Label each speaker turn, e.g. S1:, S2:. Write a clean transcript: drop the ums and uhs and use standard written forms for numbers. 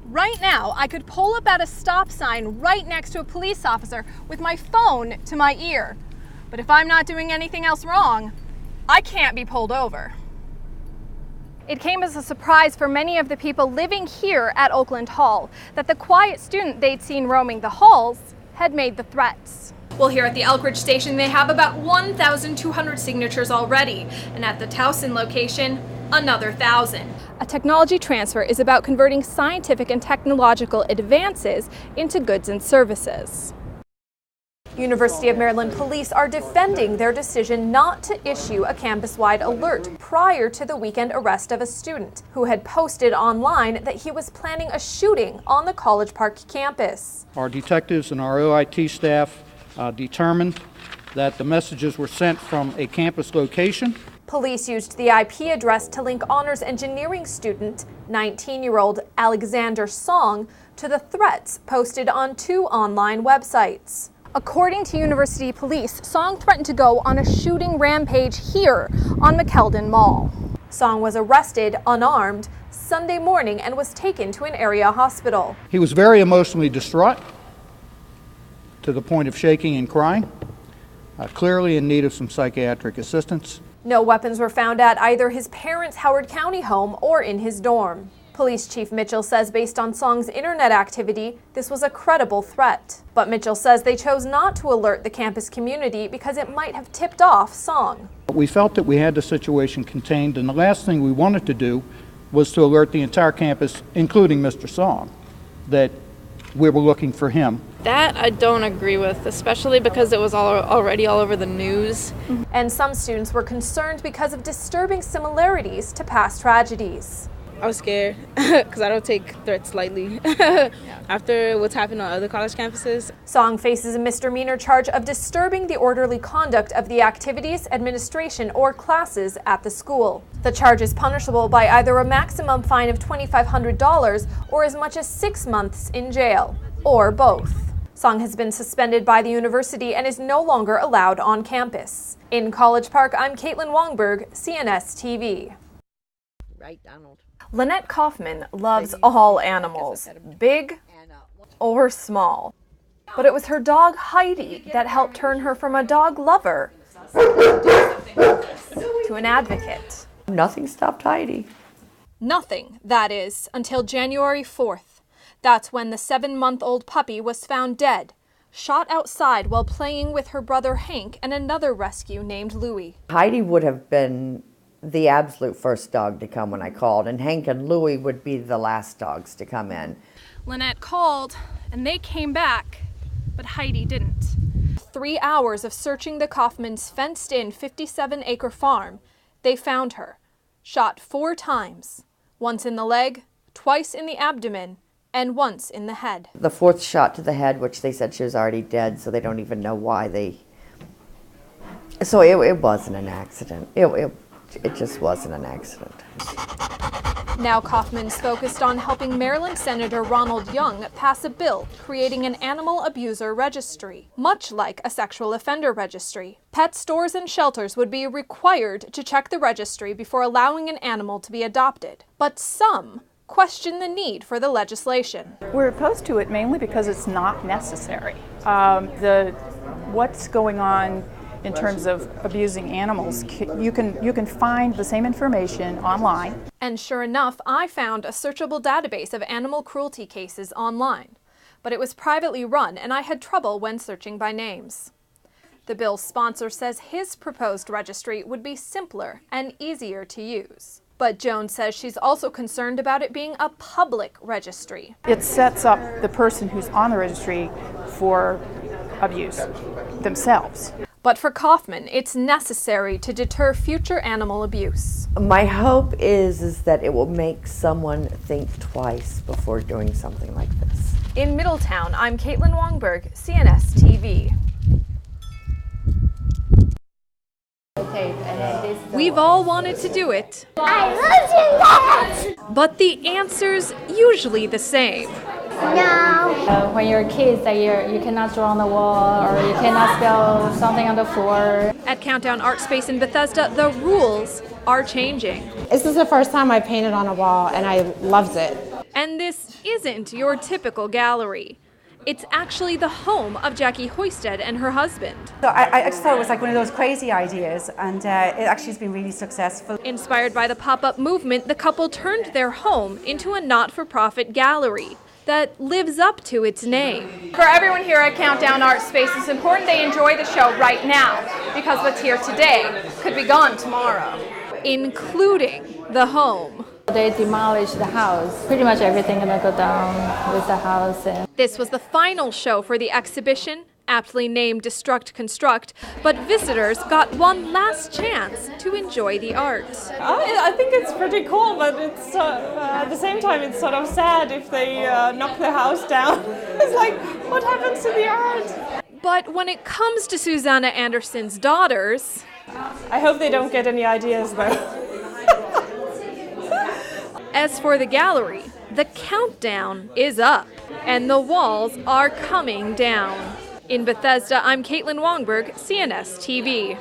S1: Right now, I could pull up at a stop sign right next to a police officer with my phone to my ear. But if I'm not doing anything else wrong, I can't be pulled over. It came as a surprise for many of the people living here at Oakland Hall that the quiet student they'd seen roaming the halls had made the threats. Well, here at the Elkridge station, they have about 1,200 signatures already, and at the Towson location, another 1,000. A technology transfer is about converting scientific and technological advances into goods and services. University of Maryland police are defending their decision not to issue a campus-wide alert prior to the weekend arrest of a student who had posted online that he was planning a shooting on the College Park campus.
S2: Our detectives and our OIT staff determined that the messages were sent from a campus location.
S1: Police used the IP address to link honors engineering student, 19-year-old Alexander Song, to the threats posted on 2 online websites. According to University Police, Song threatened to go on a shooting rampage here on McKeldin Mall. Song was arrested unarmed Sunday morning and was taken to an area hospital.
S2: He was very emotionally distraught to the point of shaking and crying, clearly in need of some psychiatric assistance.
S1: No weapons were found at either his parents' Howard County home or in his dorm. Police Chief Mitchell says based on Song's internet activity, this was a credible threat. But Mitchell says they chose not to alert the campus community because it might have tipped off Song.
S2: We felt that we had the situation contained, and the last thing we wanted to do was to alert the entire campus, including Mr. Song, that we were looking for him.
S3: That I don't agree with, especially because it was already all over the news.
S1: And some students were concerned because of disturbing similarities to past tragedies.
S3: I was scared because I don't take threats lightly after what's happened on other college campuses.
S1: Song faces a misdemeanor charge of disturbing the orderly conduct of the activities, administration, or classes at the school. The charge is punishable by either a maximum fine of $2,500 or as much as 6 months in jail, or both. Song has been suspended by the university and is no longer allowed on campus. In College Park, I'm Katelin Wangberg, CNS-TV.
S4: Right, Donald.
S1: Lynette Kaufman loves all animals, big or small. But it was her dog Heidi that helped turn her from a dog lover to an advocate.
S4: Nothing stopped Heidi.
S1: Nothing, that is, until January 4th. That's when the 7-month-old puppy was found dead, shot outside while playing with her brother Hank and another rescue named Louie.
S4: Heidi would have been the absolute first dog to come when I called, and Hank and Louie would be the last dogs to come in.
S1: Lynette called, and they came back, but Heidi didn't. 3 hours of searching the Kaufmans' fenced-in 57-acre farm, they found her, shot 4 times, once in the leg, twice in the abdomen, and once in the head.
S4: The 4th shot to the head, which they said she was already dead, so they don't even know why they... So it wasn't an accident. It just wasn't an accident.
S1: Now Kaufman's focused on helping Maryland Senator Ronald Young pass a bill creating an animal abuser registry, much like a sexual offender registry. Pet stores and shelters would be required to check the registry before allowing an animal to be adopted. But some question the need for the legislation.
S5: We're opposed to it mainly because it's not necessary. What's going on in terms of abusing animals, you can find the same information online.
S1: And sure enough, I found a searchable database of animal cruelty cases online. But it was privately run, and I had trouble when searching by names. The bill's sponsor says his proposed registry would be simpler and easier to use. But Jones says she's also concerned about it being a public registry.
S5: It sets up the person who's on the registry for abuse themselves.
S1: But for Kaufman, it's necessary to deter future animal abuse.
S4: My hope is that it will make someone think twice before doing something like this.
S1: In Middletown, I'm Katelin Wangberg, CNS-TV. We've all wanted to do it.
S6: I love doing that!
S1: But the answer's usually the same.
S6: No.
S7: When you're kids, you cannot draw on the wall or you cannot spell something on the floor.
S1: At Countdown Art Space in Bethesda, the rules are changing.
S8: This is the first time I painted on a wall, and I loved it.
S1: And this isn't your typical gallery. It's actually the home of Jackie Hoisted and her husband.
S8: So I just thought it was like one of those crazy ideas, and it actually has been really successful.
S1: Inspired by the pop-up movement, the couple turned their home into a not-for-profit gallery that lives up to its name. For everyone here at Countdown Art Space, it's important they enjoy the show right now, because what's here today could be gone tomorrow, including the home.
S7: They demolished the house. Pretty much everything gonna go down with the house.
S1: This was the final show for the exhibition, aptly named Destruct Construct, but visitors got one last chance to enjoy the art.
S9: I think it's pretty cool, but it's at the same time it's sort of sad if they knock the house down. It's like, what happens to the art?
S1: But when it comes to Susanna Anderson's daughters,
S9: I hope they don't get any ideas though.
S1: As for the gallery, the countdown is up, and the walls are coming down. In Bethesda, I'm Katelin Wangberg, CNS-TV.